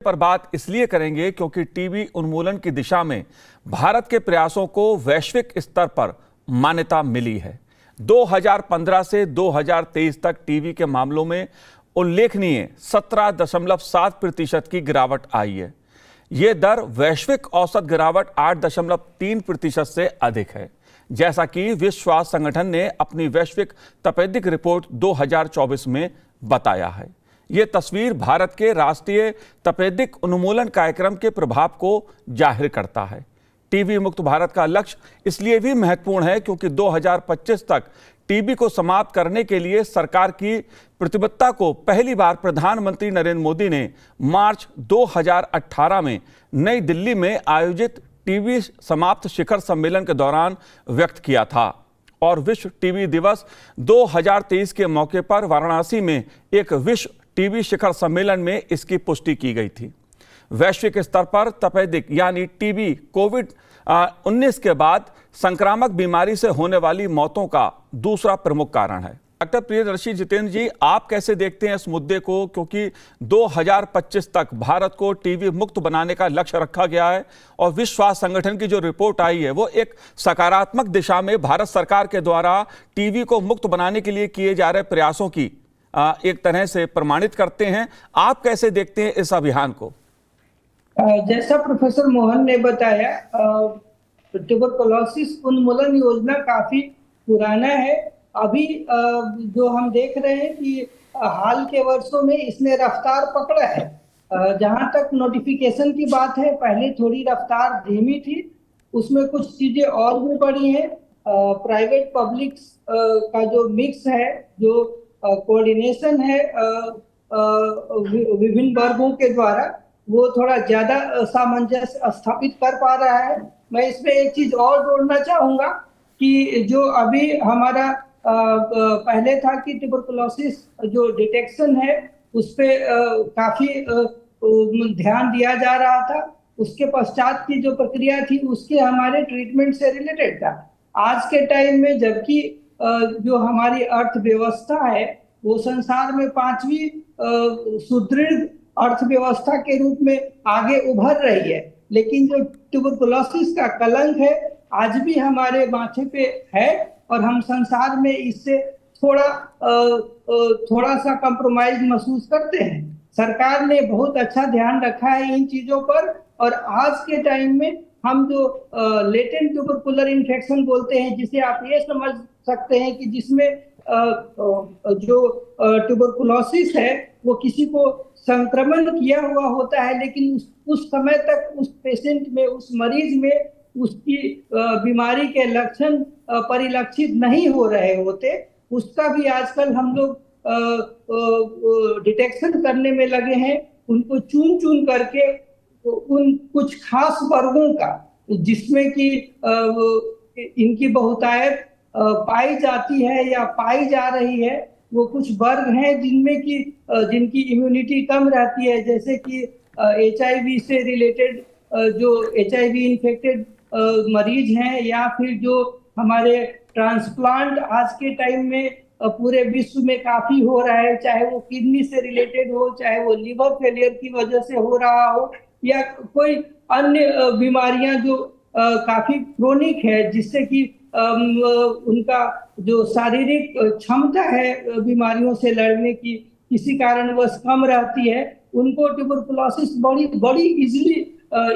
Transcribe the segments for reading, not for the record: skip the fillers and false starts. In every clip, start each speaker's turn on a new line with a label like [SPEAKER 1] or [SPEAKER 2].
[SPEAKER 1] पर बात इसलिए करेंगे क्योंकि टीबी उन्मूलन की दिशा में भारत के प्रयासों को वैश्विक स्तर पर मान्यता मिली है। 2015 से 2023 तक टीबी के मामलों में उल्लेखनीय 17.7% की गिरावट आई है। यह दर वैश्विक औसत गिरावट 8.3% से अधिक है, जैसा कि विश्व स्वास्थ्य संगठन ने अपनी वैश्विक तपेदिक रिपोर्ट 2024 में बताया है। ये तस्वीर भारत के राष्ट्रीय तपेदिक उन्मूलन कार्यक्रम के प्रभाव को जाहिर करता है। टीबी मुक्त भारत का लक्ष्य इसलिए भी महत्वपूर्ण है क्योंकि 2025 तक टीबी को समाप्त करने के लिए सरकार की प्रतिबद्धता को पहली बार प्रधानमंत्री नरेंद्र मोदी ने मार्च 2018 में नई दिल्ली में आयोजित टीबी समाप्त शिखर सम्मेलन के दौरान व्यक्त किया था और विश्व टीबी दिवस 2023 के मौके पर वाराणसी में एक विश्व टीबी शिखर सम्मेलन में इसकी पुष्टि की गई थी। वैश्विक स्तर पर तपेदिक यानी टीबी कोविड-19 के बाद संक्रामक बीमारी से होने वाली मौतों का दूसरा प्रमुख कारण है। डॉक्टर प्रियदर्शी जितेंद्र जी, आप कैसे देखते हैं इस मुद्दे को, क्योंकि 2025 तक भारत को टीबी मुक्त बनाने का लक्ष्य रखा गया है और विश्व स्वास्थ्य संगठन की जो रिपोर्ट आई है वो एक सकारात्मक दिशा में भारत सरकार के द्वारा टीबी को मुक्त बनाने के लिए किए जा रहे प्रयासों की एक तरह से प्रमाणित करते हैं। आप कैसे देखते हैं इस अभियान को?
[SPEAKER 2] जैसा प्रोफेसर मोहन ने बताया, ट्यूबरकुलोसिस उन्मूलन योजना काफी पुराना है। अभी जो हम देख रहे हैं कि हाल के वर्षों में इसने रफ्तार पकड़ा है। जहां तक नोटिफिकेशन की बात है, पहले थोड़ी रफ्तार धीमी थी, उसमें कुछ चीजें और भी बढ़ी हैं। प्राइवेट पब्लिक का जो मिक्स है, जो कोऑर्डिनेशन है विभिन्न वर्गों के द्वारा, वो थोड़ा ज्यादा सामंजस्य स्थापित कर पा रहा है। मैं इसमें एक चीज और जोड़ना चाहूंगा कि जो अभी हमारा पहले था कि ट्यूबरकुलोसिस जो डिटेक्शन है उस पे काफी ध्यान दिया जा रहा था। उसके पश्चात की जो प्रक्रिया थी उसके हमारे ट्रीटमेंट से रिलेटेड था। आज के टाइम में जबकि जो हमारी अर्थव्यवस्था है वो संसार में 5वीं सुदृढ़ अर्थव्यवस्था के रूप में आगे उभर रही है, लेकिन जो ट्यूबरकुलोसिस का कलंक है आज भी हमारे माथे पे है और हम संसार में इससे थोड़ा सा कंप्रोमाइज महसूस करते हैं। सरकार ने बहुत अच्छा ध्यान रखा है इन चीजों पर और आज के टाइम में हम जो लेटेंट ट्यूबरकुलर इन्फेक्शन बोलते हैं, जिसे आप ये समझ सकते हैं कि जिसमें जो ट्यूबरकुलोसिस है वो किसी को संक्रमण किया हुआ होता है, लेकिन उस समय तक उस पेशेंट में, उस मरीज में उसकी बीमारी के लक्षण परिलक्षित नहीं हो रहे होते, उसका भी आजकल हम लोग डिटेक्शन करने में लगे हैं। उनको चुन चुन करके उन कुछ खास वर्गों का जिसमें कि इनकी बहुतायत पाई जाती है या पाई जा रही है, वो कुछ वर्ग हैं जिनमें कि जिनकी इम्यूनिटी कम रहती है, जैसे कि HIV से रिलेटेड जो HIV इन्फेक्टेड मरीज हैं, या फिर जो हमारे ट्रांसप्लांट आज के टाइम में पूरे विश्व में काफी हो रहा है, चाहे वो किडनी से रिलेटेड हो, चाहे वो लिवर फेलियर की वजह से हो रहा हो, या कोई अन्य बीमारियां जो काफी क्रोनिक है, जिससे कि उनका जो शारीरिक क्षमता है बीमारियों से लड़ने की किसी कारणवश कम रहती है, उनको ट्यूबरकुलोसिस बड़ी इजीली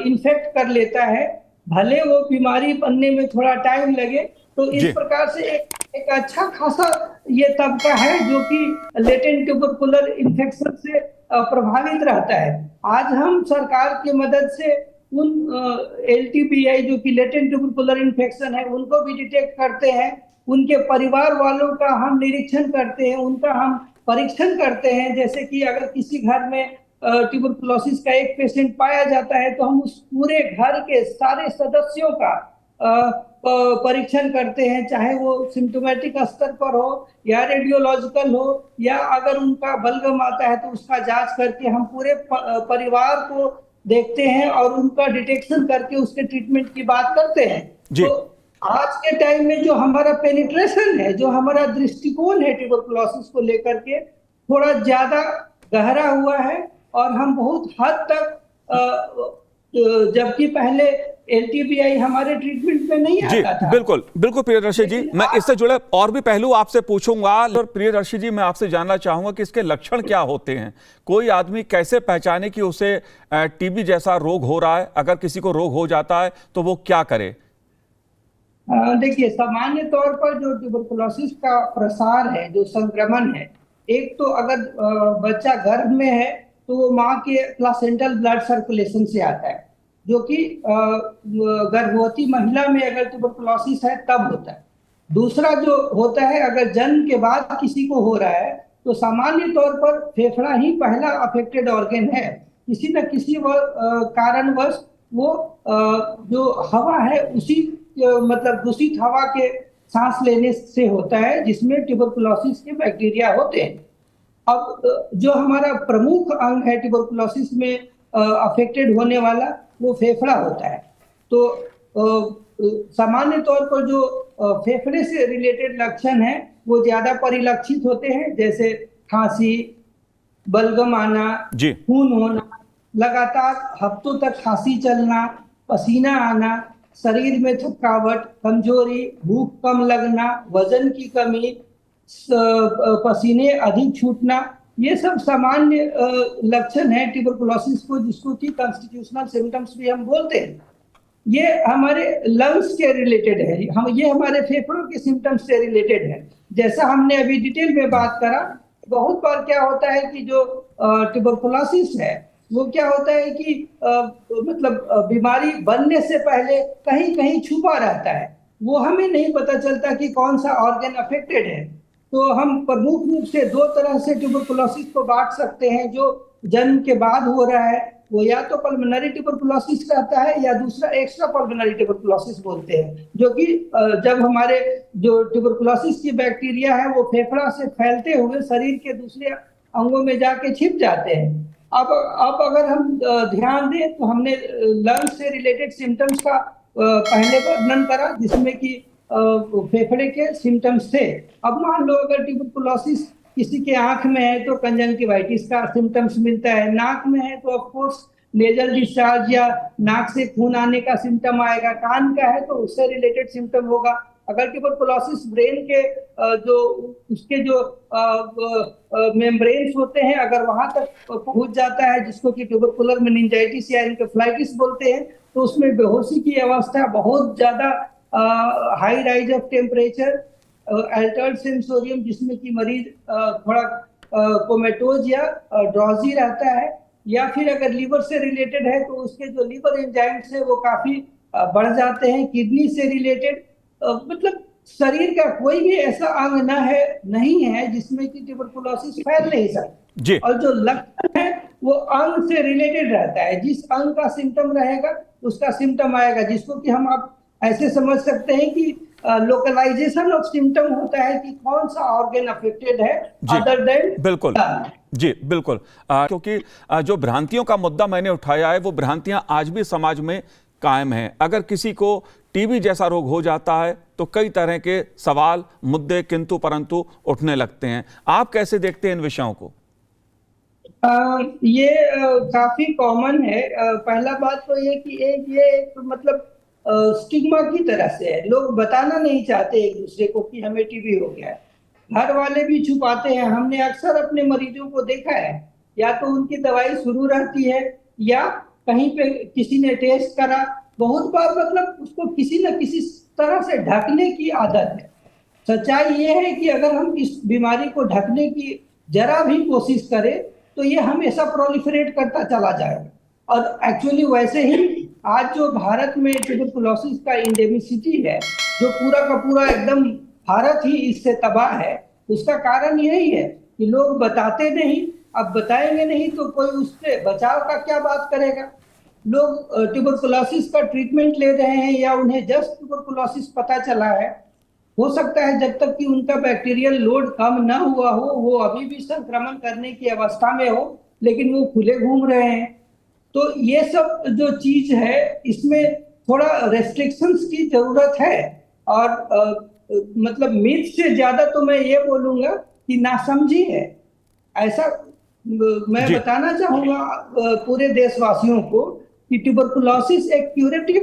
[SPEAKER 2] इन्फेक्ट कर लेता है, भले वो बीमारी बनने में थोड़ा टाइम लगे। तो इस प्रकार से एक अच्छा खासा ये तबका है जो कि लेटेंट ट्यूबरकुलर इन्फेक्शन से प्रभावित रहता है। आज हम सरकार की मदद से उन LTBI जो कि लेटेंट ट्यूबरकुलर इन्फेक्शन है उनको भी डिटेक्ट करते हैं, उनके परिवार वालों का हम निरीक्षण करते हैं, उनका हम परीक्षण करते हैं। जैसे कि अगर किसी घर में ट्यूबरकुलोसिस का एक पेशेंट पाया जाता है तो हम उस पूरे घर के सारे सदस्यों का परीक्षण करते हैं, चाहे वो सिम्टोमेटिक स्तर पर हो या रेडियोलॉजिकल हो, या अगर उनका बलगम आता है तो उसका जांच करके हम पूरे परिवार को देखते हैं और उनका डिटेक्शन करके उसके ट्रीटमेंट की बात करते हैं। तो आज के टाइम में जो हमारा पेनिट्रेशन है, जो हमारा दृष्टिकोण है ट्यूबरकुलोसिस को लेकर के, थोड़ा ज्यादा गहरा हुआ है और हम बहुत हद तक जबकि पहले एलटीबीआई हमारे ट्रीटमेंट में नहीं
[SPEAKER 1] जी
[SPEAKER 2] आता था।
[SPEAKER 1] बिल्कुल बिल्कुल प्रियदर्शी जी, मैं इससे जुड़े और भी पहलू आपसे पूछूंगा। और प्रियदर्शी जी, मैं आपसे जानना चाहूंगा कि इसके लक्षण क्या होते हैं। कोई आदमी कैसे पहचाने कि उसे टीबी जैसा रोग हो रहा है? अगर किसी को रोग हो जाता है तो वो क्या करे?
[SPEAKER 2] देखिए, सामान्य तौर पर जो ट्यूबरकुलोसिस का प्रसार है, जो संक्रमण है, एक तो अगर बच्चा गर्भ में है तो वो माँ के प्लासेंटल ब्लड सर्कुलेशन से आता है, जो कि गर्भवती महिला में अगर ट्यूबरकुलोसिस है तब होता है। दूसरा जो होता है, अगर जन्म के बाद किसी को हो रहा है तो सामान्य तौर पर फेफड़ा ही पहला अफेक्टेड ऑर्गन है। किसी न किसी कारणवश वो जो हवा है उसी मतलब दूषित हवा के सांस लेने से होता है, जिसमें ट्यूबरकुलोसिस के बैक्टीरिया होते हैं। अब जो हमारा प्रमुख अंग है ट्यूबरकुलोसिस में अफेक्टेड होने वाला, वो फेफड़ा होता है। तो सामान्य तौर पर जो फेफड़े से रिलेटेड लक्षण है वो ज्यादा परिलक्षित होते हैं, जैसे खांसी, बलगम आना,
[SPEAKER 1] जी
[SPEAKER 2] खून होना, लगातार हफ्तों तक खांसी चलना, पसीना आना, शरीर में थकावट, कमजोरी, भूख कम लगना, वजन की कमी, पसीने अधिक छूटना, ये सब सामान्य लक्षण है ट्यूबरकुलोसिस को, जिसको कि कॉन्स्टिट्यूशनल सिम्टम्स भी हम बोलते हैं। ये हमारे लंग्स के रिलेटेड है, ये हमारे फेफड़ों के सिम्टम्स से रिलेटेड है। जैसा हमने अभी डिटेल में बात करा, बहुत बार क्या होता है कि जो ट्यूबरकुलोसिस है वो क्या होता है कि मतलब बीमारी बनने से पहले कहीं कहीं छुपा रहता है, वो हमें नहीं पता चलता कि कौन सा ऑर्गन अफेक्टेड है। तो हम प्रमुख रूप से दो तरह से ट्यूबरकुलोसिस को बांट सकते हैं। जो जन्म के बाद हो रहा है वो या तो पल्मोनरी ट्यूबरकुलोसिस कहता है, या दूसरा एक्स्ट्रा पल्मोनरी ट्यूबरकुलोसिस बोलते हैं, जो कि जब हमारे जो ट्यूबरकुलोसिस की बैक्टीरिया है वो फेफड़ा से फैलते हुए शरीर के दूसरे अंगों में जाके छिप जाते हैं। अब अगर हम ध्यान दें तो हमने लंग्स से रिलेटेड सिम्टम्स का पहले वर्णन करा, जिसमें कि फेफड़े के सिम्टम्स थे। अब मान लो अगर ट्यूबरकुलोसिस किसी के आंख में है तो कंजंक्टिवाइटिस का सिम्टम्स मिलता है, नाक में है तो ऑफ कोर्स नेजल डिस्चार्ज या नाक से खून आने का सिम्टम आएगा, कान का है तो उससे रिलेटेड सिम्टम होगा। अगर ट्यूबरकुलोसिस ब्रेन के जो उसके जो मेम्ब्रेन्स होते हैं, अगर वहां तक पहुंच जाता है, जिसको कि ट्यूबरकुलर मेनिंजाइटिस या एन्केफेलाइटिस बोलते हैं, तो उसमें बेहोशी की अवस्था, बहुत ज्यादा high rise of temperature, Altered sensorium, जिसमें कि मरीज थोड़ा कोमेटोज या ड्रॉजी रहता है, या फिर अगर लीवर से रिलेटेड है तो उसके जो लीवर एंजाइम्स है वो काफी बढ़ जाते हैं। किडनी से रिलेटेड मतलब शरीर का कोई भी ऐसा अंग नहीं है जिसमें कि ट्यूबरकुलोसिस फैल नहीं सकती। और जो लक्षण है वो अंग से रिलेटेड रहता है, जिस अंग का सिम्टम रहेगा उसका सिम्टम आएगा, जिसको कि हम आप ऐसे समझ सकते हैं कि लोकलाइजेशन ऑफ सिम्टम होता है कि कौन सा ऑर्गन अफेक्टेड है, अदर देन
[SPEAKER 1] बिल्कुल जी बिल्कुल। क्योंकि जो भ्रांतियों का मुद्दा मैंने उठाया है वो भ्रांतियां आज भी समाज में कायम हैं। अगर किसी को टीबी जैसा रोग हो जाता है तो कई तरह के सवाल, मुद्दे, किंतु परंतु उठने लगते हैं। आप कैसे देखते हैं इन विषयों को?
[SPEAKER 2] ये काफी कॉमन है। पहला बात तो ये कि ये मतलब स्टिग्मा की तरह से है, लोग बताना नहीं चाहते एक दूसरे को कि हमें टीबी हो गया है। घर वाले भी छुपाते हैं। हमने अक्सर अपने मरीजों को देखा है, या तो उनकी दवाई शुरू रहती है या कहीं पे किसी ने टेस्ट करा, बहुत बार मतलब उसको किसी न किसी तरह से ढकने की आदत है। सच्चाई ये है कि अगर हम इस बीमारी को ढकने की जरा भी कोशिश करें तो ये हमेशा प्रोलिफरेट करता चला जाएगा। और एक्चुअली वैसे ही आज जो भारत में ट्यूबरकुलोसिस का इंडेमिसिटी है, जो पूरा का पूरा एकदम भारत ही इससे तबाह है, उसका कारण यही है कि लोग बताते नहीं। अब बताएंगे नहीं तो कोई उससे बचाव का क्या बात करेगा। लोग ट्यूबरकुलोसिस का ट्रीटमेंट ले रहे हैं या उन्हें जस्ट ट्यूबरकुलोसिस पता चला है, हो सकता है जब तक कि उनका बैक्टीरियल लोड कम ना हुआ हो, वो अभी भी संक्रमण करने की अवस्था में हो, लेकिन वो खुले घूम रहे हैं। तो ये सब जो चीज है इसमें थोड़ा रेस्ट्रिक्शंस की जरूरत है। और मतलब मिथ से ज्यादा तो मैं ये बोलूंगा कि नासमझी है। ऐसा मैं
[SPEAKER 1] जी।
[SPEAKER 2] बताना चाहूंगा पूरे देशवासियों को कि ट्यूबरकुलोसिस एक क्यूरेटिव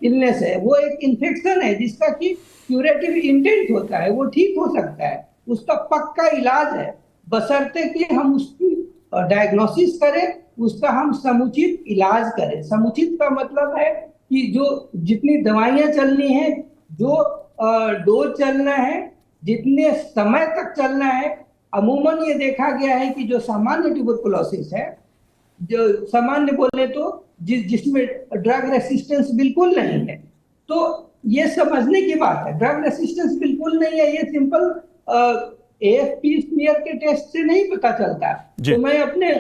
[SPEAKER 2] इलनेस है। वो एक इन्फेक्शन है जिसका कि क्यूरेटिव इंटेंट होता है, वो ठीक हो सकता है, उसका पक्का इलाज है, बशर्ते कि हम उसकी डायग्नोसिस करें, उसका हम समुचित इलाज करें। समुचित का मतलब है कि जो जितनी दवाइयां चलनी है, जो डोज चलना है, जितने समय तक चलना है। अमूमन ये देखा गया है कि जो सामान्य ट्यूबरकुलोसिस है, जो सामान्य बोले तो जिसमें ड्रग रेसिस्टेंस बिल्कुल नहीं है, तो ये समझने की बात है। ड्रग रेसिस्टेंस बिल्कुल नहीं है, ये सिंपल एएफपी स्मीयर के टेस्ट से नहीं पता चलता। तो मैं अपने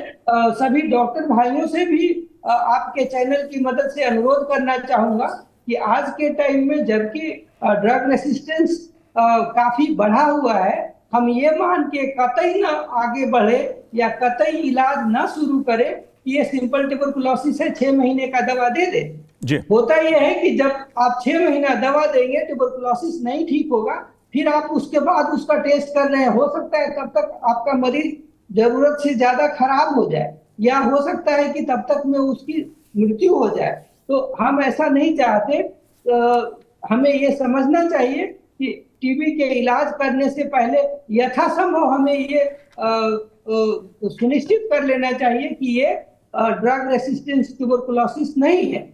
[SPEAKER 2] सभी डॉक्टर भाइयों से भी आपके चैनल की मदद से अनुरोध करना चाहूंगा कि आज के टाइम में जबकि ड्रग रेसिस्टेंस काफी बढ़ा हुआ है, हम ये मान के कतई ना आगे बढ़े या कतई इलाज ना शुरू करें कि ये सिंपल ट्यूबरकुलोसिस है, 6 महीने का दवा दे दे।
[SPEAKER 1] जी।
[SPEAKER 2] होता यह है कि जब आप 6 महीना दवा देंगे, ट्यूबरकुलोसिस नहीं ठीक होगा, फिर आप उसके बाद उसका टेस्ट कर रहे हैं, हो सकता है तब तक आपका मरीज जरूरत से ज्यादा खराब हो जाए, या हो सकता है कि तब तक में उसकी मृत्यु हो जाए। तो हम ऐसा नहीं चाहते। हमें ये समझना चाहिए कि टीबी के इलाज करने से पहले यथासंभव हमें ये सुनिश्चित कर लेना चाहिए कि ये ड्रग रेसिस्टेंस ट्यूबरकुलोसिस नहीं है।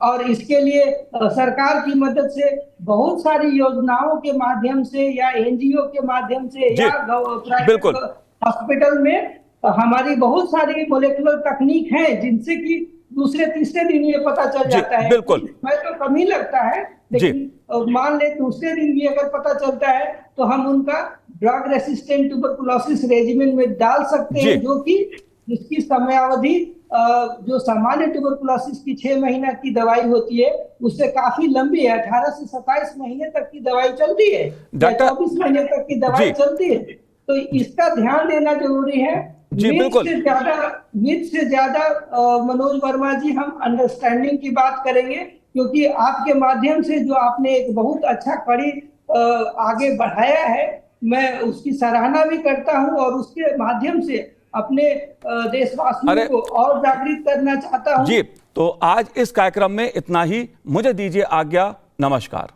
[SPEAKER 2] और इसके लिए सरकार की मदद से बहुत सारी योजनाओं के माध्यम से या एनजीओ के माध्यम से या प्राइवेट हॉस्पिटल में हमारी बहुत सारी मोलेकुलर तकनीक है जिनसे कि दूसरे तीसरे दिन ये पता चल जाता है।
[SPEAKER 1] बिल्कुल।
[SPEAKER 2] मैं तो कम ही लगता है, लेकिन मान ले दूसरे दिन भी अगर पता चलता है तो हम उनका ड्रग रेसिस्टेंट ट्यूबरकुलोसिस रेजिमेन में डाल सकते हैं, जो कि जिसकी समयावधि जो सामान्य ट्यूबरकुलोसिस की 6 महीना की दवाई होती है उससे काफी लंबी है। 18 से 27 महीने तक की दवाई चलती है, 24 महीने तक की दवाई चलती है। तो इसका ध्यान देना जरूरी है। मिथ से ज्यादा मनोज वर्मा जी हम अंडरस्टैंडिंग की बात करेंगे, क्योंकि आपके माध्यम से जो आपने एक बहुत अच्छा कड़ी आगे बढ़ाया है, मैं उसकी सराहना भी करता हूं और उसके माध्यम से अपने देशवासियों को और जागृत करना चाहता हूं।
[SPEAKER 1] जी, तो आज इस कार्यक्रम में इतना ही। मुझे दीजिए आज्ञा। नमस्कार।